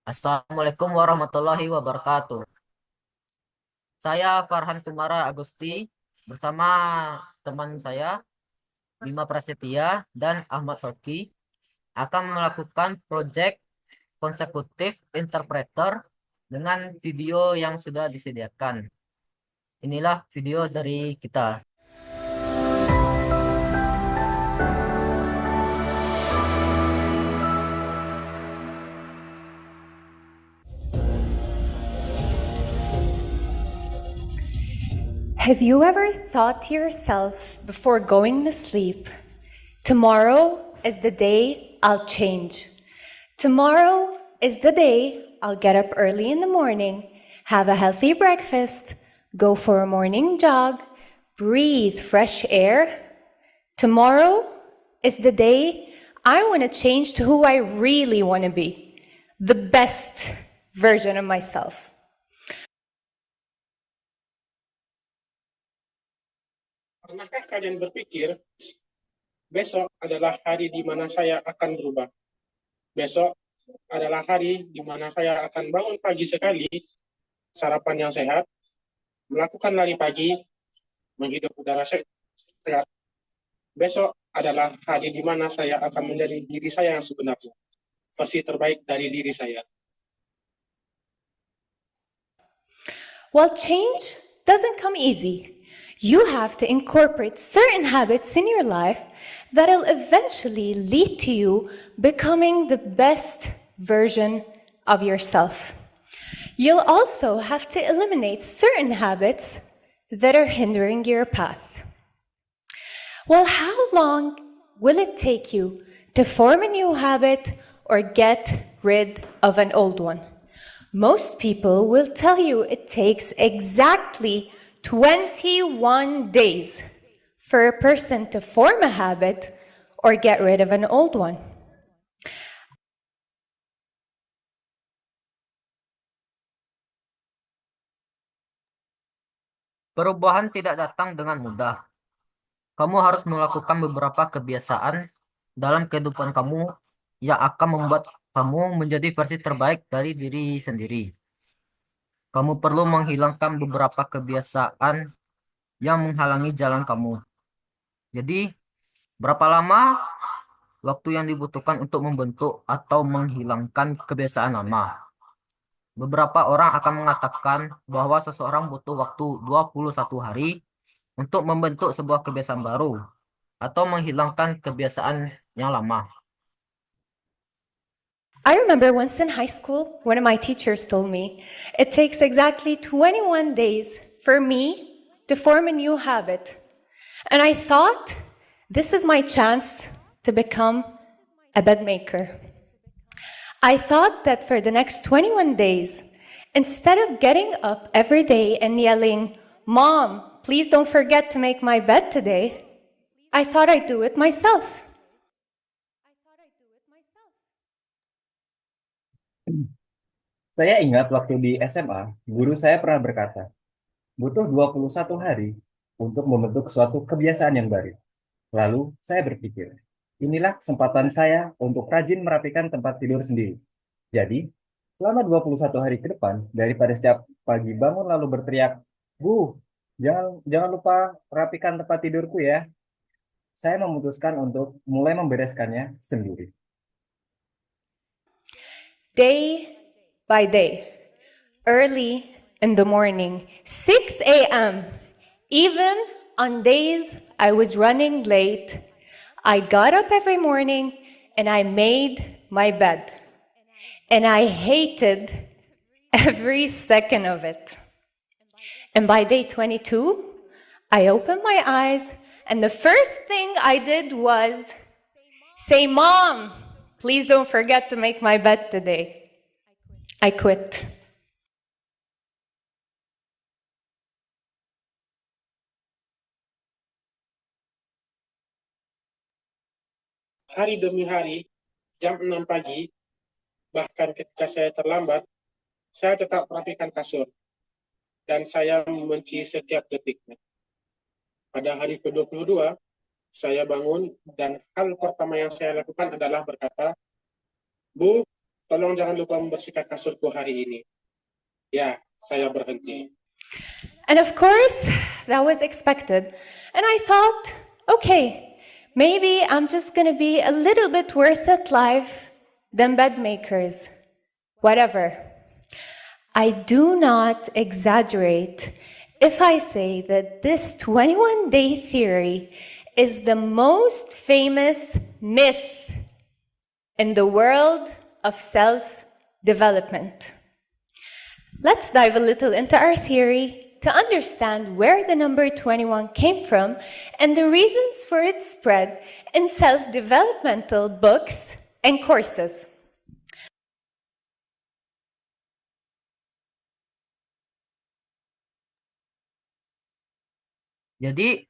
Assalamualaikum warahmatullahi wabarakatuh. Saya Farhan Tumara Agusti bersama teman saya Bima Prasetya dan Ahmad Soki akan melakukan proyek konsekutif interpreter dengan video yang sudah disediakan. Inilah video dari kita. Have you ever thought to yourself before going to sleep, tomorrow is the day I'll change? Tomorrow is the day I'll get up early in the morning, have a healthy breakfast, go for a morning jog, breathe fresh air. Tomorrow is the day I want to change to who I really want to be, the best version of myself. Pernahkah kalian berpikir, besok adalah hari di mana saya akan berubah? Besok adalah hari di mana saya akan bangun pagi sekali, sarapan yang sehat, melakukan lari pagi, menghidup udara sehat. Besok adalah hari di mana saya akan menjadi diri saya yang sebenarnya, versi terbaik dari diri saya. Well, change doesn't come easy. You have to incorporate certain habits in your life that'll eventually lead to you becoming the best version of yourself. You'll also have to eliminate certain habits that are hindering your path. Well, how long will it take you to form a new habit or get rid of an old one? Most people will tell you it takes exactly 21 days for a person to form a habit or get rid of an old one. Perubahan tidak datang dengan mudah. Kamu harus melakukan beberapa kebiasaan dalam kehidupan kamu yang akan membuat kamu menjadi versi terbaik dari diri sendiri. Kamu perlu menghilangkan beberapa kebiasaan yang menghalangi jalan kamu. Jadi, berapa lama waktu yang dibutuhkan untuk membentuk atau menghilangkan kebiasaan lama? Beberapa orang akan mengatakan bahwa seseorang butuh waktu 21 hari untuk membentuk sebuah kebiasaan baru atau menghilangkan kebiasaan yang lama. I remember once in high school, one of my teachers told me, it takes exactly 21 days for me to form a new habit. And I thought, this is my chance to become a bed maker. I thought that for the next 21 days, instead of getting up every day and yelling, Mom, please don't forget to make my bed today, I thought I'd do it myself. Saya ingat waktu di SMA, guru saya pernah berkata, butuh 21 hari untuk membentuk suatu kebiasaan yang baru. Lalu saya berpikir, inilah kesempatan saya untuk rajin merapikan tempat tidur sendiri. Jadi, selama 21 hari ke depan, daripada setiap pagi bangun lalu berteriak, Bu, jangan lupa rapikan tempat tidurku ya. Saya memutuskan untuk mulai membereskannya sendiri. Day by day, early in the morning, 6 a.m., even on days I was running late, I got up every morning and I made my bed. And I hated every second of it. And by day 22, I opened my eyes and the first thing I did was say, Mom, please don't forget to make my bed today. I quit. Hari demi hari, jam 6 pagi, bahkan ketika saya terlambat, saya tetap merapikan kasur. Dan saya membenci setiap detiknya. Pada hari ke-22, saya bangun dan hal pertama yang saya lakukan adalah berkata, Bu, Tolong jangan lupa membersihkan kasurku hari ini. Ya, saya berhenti. And of course, that was expected. And I thought, okay, maybe I'm just gonna be a little bit worse at life than bed makers. Whatever. I do not exaggerate if I say that this 21-day theory is the most famous myth in the world of self-development. Let's dive a little into our theory to understand where the number 21 came from and the reasons for its spread in self-developmental books and courses. Jadi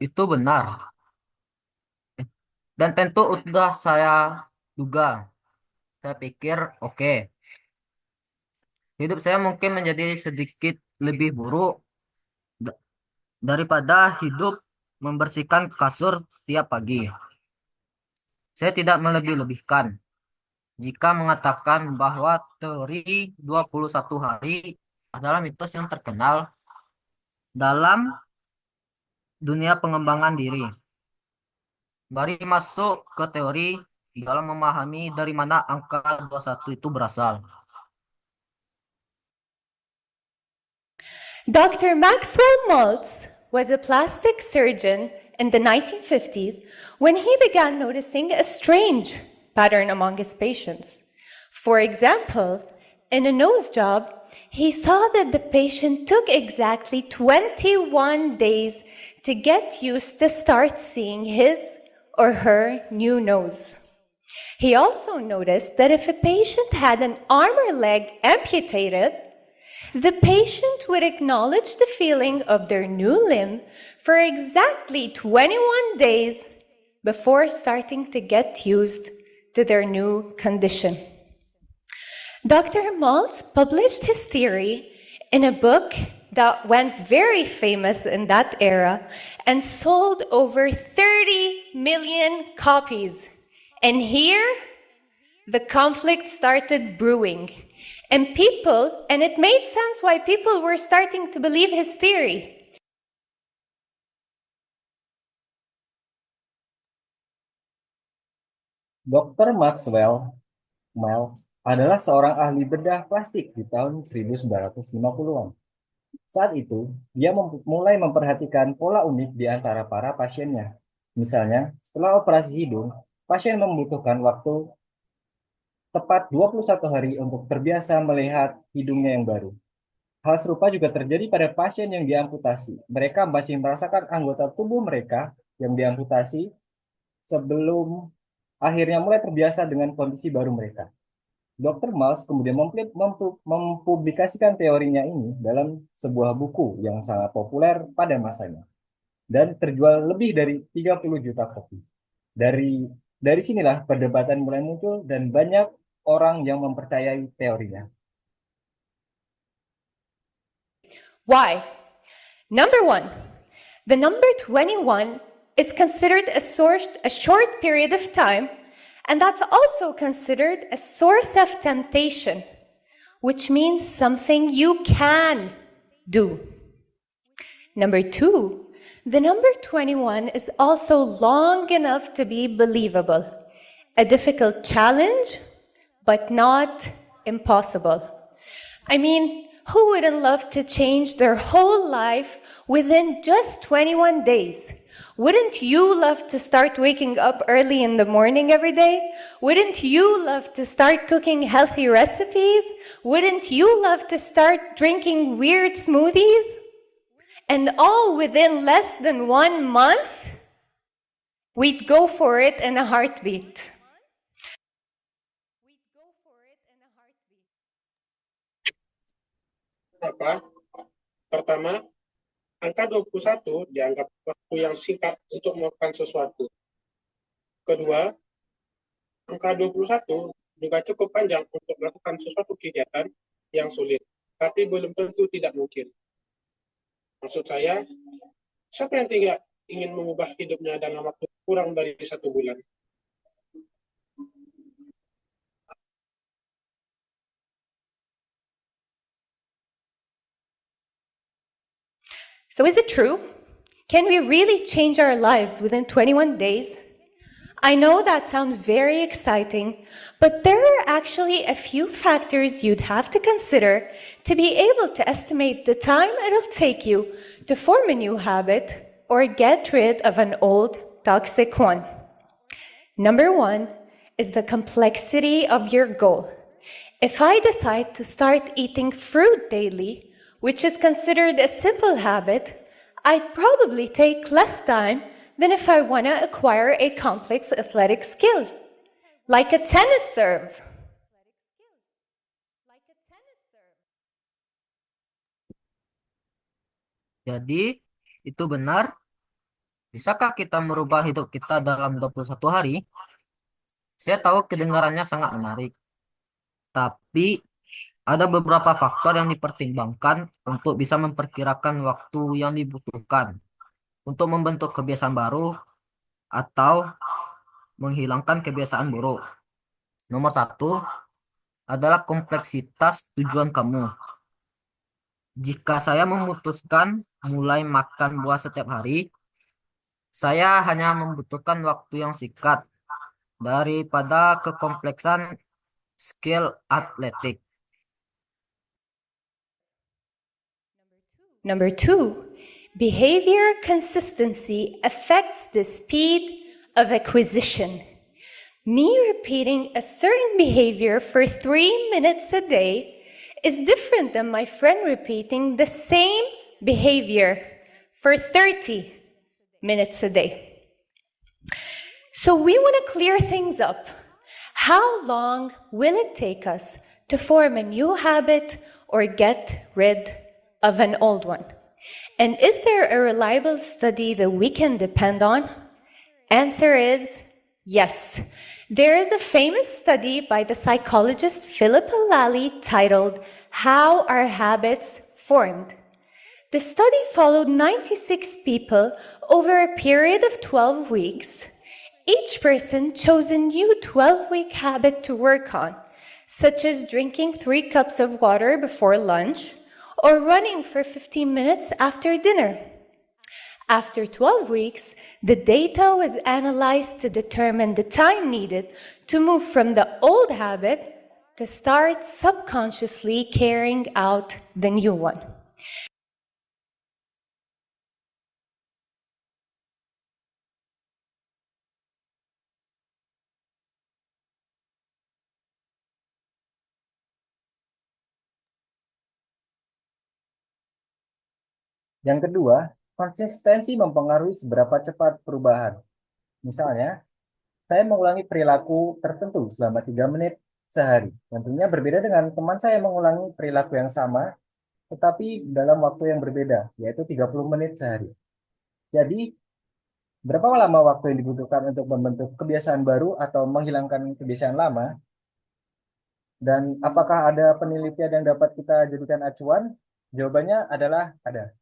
itu benar. Dan tentu udah saya duga. Saya pikir, oke, hidup saya mungkin menjadi sedikit lebih buruk da- daripada hidup membersihkan kasur tiap pagi. Saya tidak melebih-lebihkan jika mengatakan bahwa teori 21 hari adalah mitos yang terkenal dalam dunia pengembangan diri. Mari masuk ke teori dalam memahami dari mana angka 21 itu berasal. Dr. Maxwell Maltz was a plastic surgeon in the 1950s when he began noticing a strange pattern among his patients. For example, in a nose job, he saw that the patient took exactly 21 days to get used to start seeing his or her new nose. He also noticed that if a patient had an arm or leg amputated, the patient would acknowledge the feeling of their new limb for exactly 21 days before starting to get used to their new condition. Dr. Maltz published his theory in a book that went very famous in that era and sold over 30 million copies. And here, the conflict started brewing. And it made sense why people were starting to believe his theory. Dr. Maxwell Maltz adalah seorang ahli bedah plastik di tahun 1950-an. Saat itu, dia mulai memperhatikan pola unik di antara para pasiennya. Misalnya, setelah operasi hidung, pasien membutuhkan waktu tepat 21 hari untuk terbiasa melihat hidungnya yang baru. Hal serupa juga terjadi pada pasien yang diamputasi. Mereka masih merasakan anggota tubuh mereka yang diamputasi sebelum akhirnya mulai terbiasa dengan kondisi baru mereka. Dr. Maltz kemudian mempublikasikan teorinya ini dalam sebuah buku yang sangat populer pada masanya dan terjual lebih dari 30 juta kopi. Dari sinilah perdebatan mulai muncul dan banyak orang yang mempercayai teorinya. Why? Number one, the number 21 is considered a short period of time, and that's also considered a source of temptation, which means something you can do. Number two, the number 21 is also long enough to be believable, a difficult challenge, but not impossible. I mean, who wouldn't love to change their whole life within just 21 days? Wouldn't you love to start waking up early in the morning every day? Wouldn't you love to start cooking healthy recipes? Wouldn't you love to start drinking weird smoothies? And all within less than 1 month? We'd go for it in a heartbeat. Apa? Pertama, angka 21 dianggap waktu yang singkat untuk melakukan sesuatu. Kedua, angka 21 juga cukup panjang untuk melakukan sesuatu kegiatan yang sulit, tapi belum tentu tidak mungkin. Maksud saya, siapa yang tidak ingin mengubah hidupnya dalam waktu kurang dari 1 bulan? So is it true? Can we really change our lives within 21 days? I know that sounds very exciting, but there are actually a few factors you'd have to consider to be able to estimate the time it'll take you to form a new habit or get rid of an old toxic one. Number one is the complexity of your goal. If I decide to start eating fruit daily, which is considered a simple habit, I'd probably take less time than if I want to acquire a complex athletic skill, like a tennis serve. Jadi, itu benar. Bisakah kita merubah hidup kita dalam 21 hari? Saya tahu kedengarannya sangat menarik, tapi ada beberapa faktor yang dipertimbangkan untuk bisa memperkirakan waktu yang dibutuhkan untuk membentuk kebiasaan baru atau menghilangkan kebiasaan buruk. Nomor satu adalah kompleksitas tujuan kamu. Jika saya memutuskan mulai makan buah setiap hari, saya hanya membutuhkan waktu yang singkat daripada kekompleksan skill atletik. Number two, behavior consistency affects the speed of acquisition. Me repeating a certain behavior for 3 minutes a day is different than my friend repeating the same behavior for 30 minutes a day. So we want to clear things up. How long will it take us to form a new habit or get rid of an old one? And is there a reliable study that we can depend on? Answer is yes. There is a famous study by the psychologist Philip Lally titled How Are Habits Formed? The study followed 96 people over a period of 12 weeks. Each person chose a new 12-week habit to work on, such as drinking 3 cups of water before lunch or running for 15 minutes after dinner. After 12 weeks, the data was analyzed to determine the time needed to move from the old habit to start subconsciously carrying out the new one. Yang kedua, konsistensi mempengaruhi seberapa cepat perubahan. Misalnya, saya mengulangi perilaku tertentu selama 3 menit sehari. Tentunya berbeda dengan teman saya mengulangi perilaku yang sama, tetapi dalam waktu yang berbeda, yaitu 30 menit sehari. Jadi, berapa lama waktu yang dibutuhkan untuk membentuk kebiasaan baru atau menghilangkan kebiasaan lama? Dan apakah ada penelitian yang dapat kita jadikan acuan? Jawabannya adalah ada.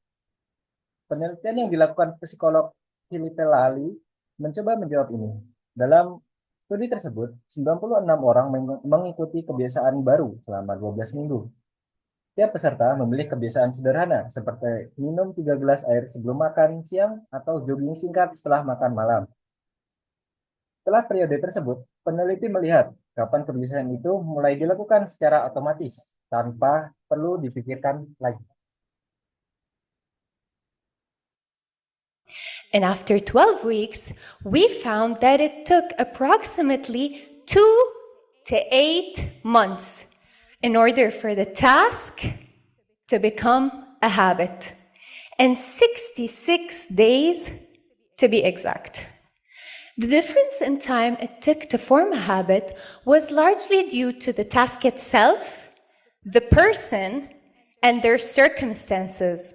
Penelitian yang dilakukan psikolog Philip Lally mencoba menjawab ini. Dalam studi tersebut, 96 orang mengikuti kebiasaan baru selama 12 minggu. Tiap peserta memilih kebiasaan sederhana seperti minum 3 gelas air sebelum makan siang atau jogging singkat setelah makan malam. Setelah periode tersebut, peneliti melihat kapan kebiasaan itu mulai dilakukan secara otomatis tanpa perlu dipikirkan lagi. And after 12 weeks, we found that it took approximately 2 to 8 months in order for the task to become a habit, and 66 days to be exact. The difference in time it took to form a habit was largely due to the task itself, the person, and their circumstances,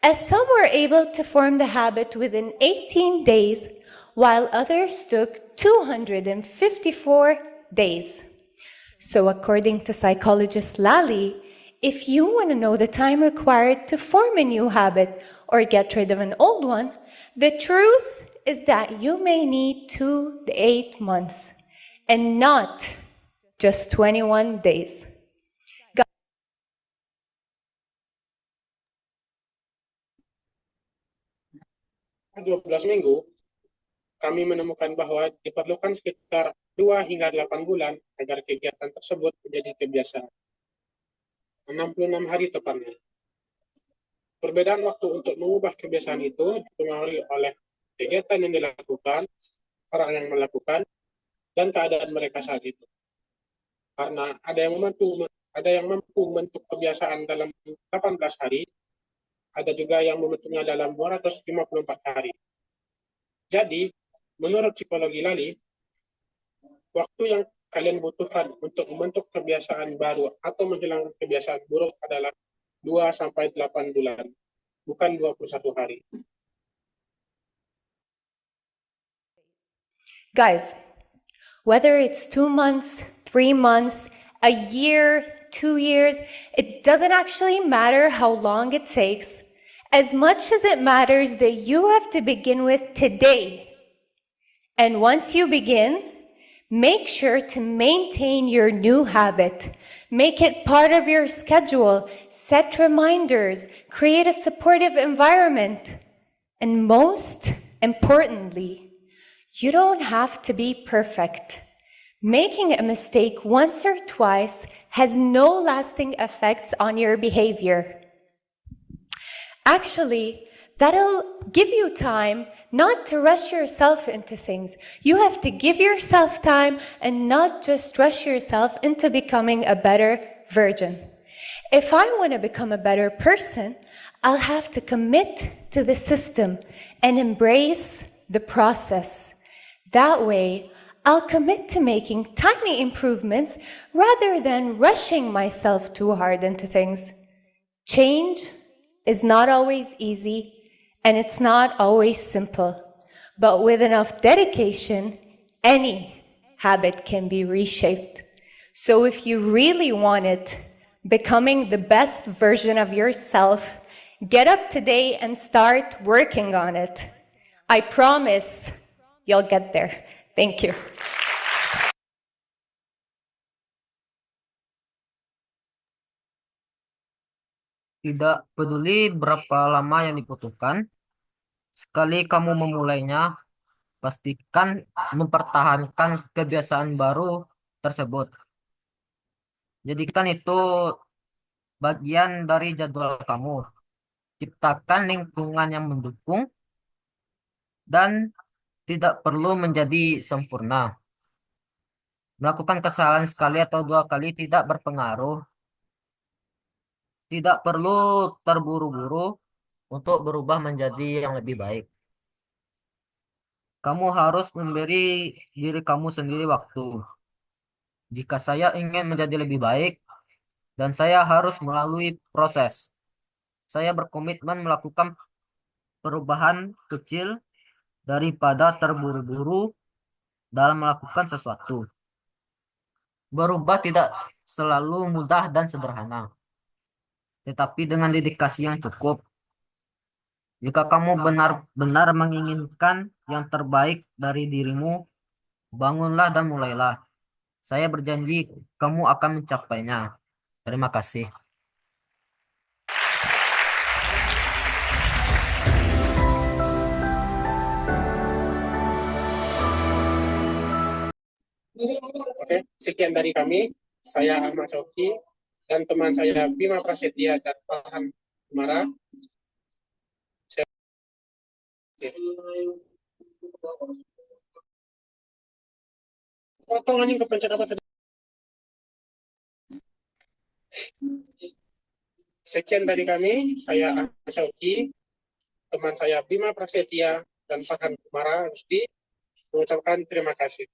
as some were able to form the habit within 18 days, while others took 254 days. So according to psychologist Lally, if you want to know the time required to form a new habit or get rid of an old one, the truth is that you may need 2 to 8 months and not just 21 days. 12 minggu, kami menemukan bahwa diperlukan sekitar 2 hingga 8 bulan agar kegiatan tersebut menjadi kebiasaan. 66 hari tepatnya. Perbedaan waktu untuk mengubah kebiasaan itu dipengaruhi oleh kegiatan yang dilakukan, orang yang melakukan, dan keadaan mereka saat itu. Karena ada yang mampu membentuk kebiasaan dalam 18 hari, ada juga yang membentuknya dalam 254 hari. Jadi, menurut psikologi Lali, waktu yang kalian butuhkan untuk membentuk kebiasaan baru atau menghilangkan kebiasaan buruk adalah 2-8 bulan, bukan 21 hari. Guys, whether it's 2 months, 3 months, a year, 2 years, it doesn't actually matter how long it takes, as much as it matters that you have to begin with today. And once you begin, make sure to maintain your new habit. Make it part of your schedule. Set reminders. Create a supportive environment. And most importantly, you don't have to be perfect. Making a mistake once or twice has no lasting effects on your behavior. Actually, that'll give you time not to rush yourself into things. You have to give yourself time and not just rush yourself into becoming a better version. If I want to become a better person, I'll have to commit to the system and embrace the process. That way, I'll commit to making tiny improvements rather than rushing myself too hard into things. Change is not always easy, and it's not always simple. But with enough dedication, any habit can be reshaped. So if you really want it, becoming the best version of yourself, get up today and start working on it. I promise you'll get there. Thank you. Tidak peduli berapa lama yang dibutuhkan, sekali kamu memulainya, pastikan mempertahankan kebiasaan baru tersebut. Jadikan itu bagian dari jadwal kamu. Ciptakan lingkungan yang mendukung dan tidak perlu menjadi sempurna. Melakukan kesalahan sekali atau 2 kali tidak berpengaruh. Tidak perlu terburu-buru untuk berubah menjadi yang lebih baik. Kamu harus memberi diri kamu sendiri waktu. Jika saya ingin menjadi lebih baik, dan saya harus melalui proses. Saya berkomitmen melakukan perubahan kecil daripada terburu-buru dalam melakukan sesuatu. Berubah tidak selalu mudah dan sederhana, tetapi dengan dedikasi yang cukup. Jika kamu benar-benar menginginkan yang terbaik dari dirimu, bangunlah dan mulailah. Saya berjanji kamu akan mencapainya. Terima kasih. Oke, sekian dari kami. Saya Ahmad Sauki dan teman saya Bima Prasetya dan Farhan Mara. Potong anjing kepencet apa tadi? Sekian dari kami. Saya Ahmad Sauki, teman saya Bima Prasetya dan Farhan Mara Rusdi mengucapkan terima kasih.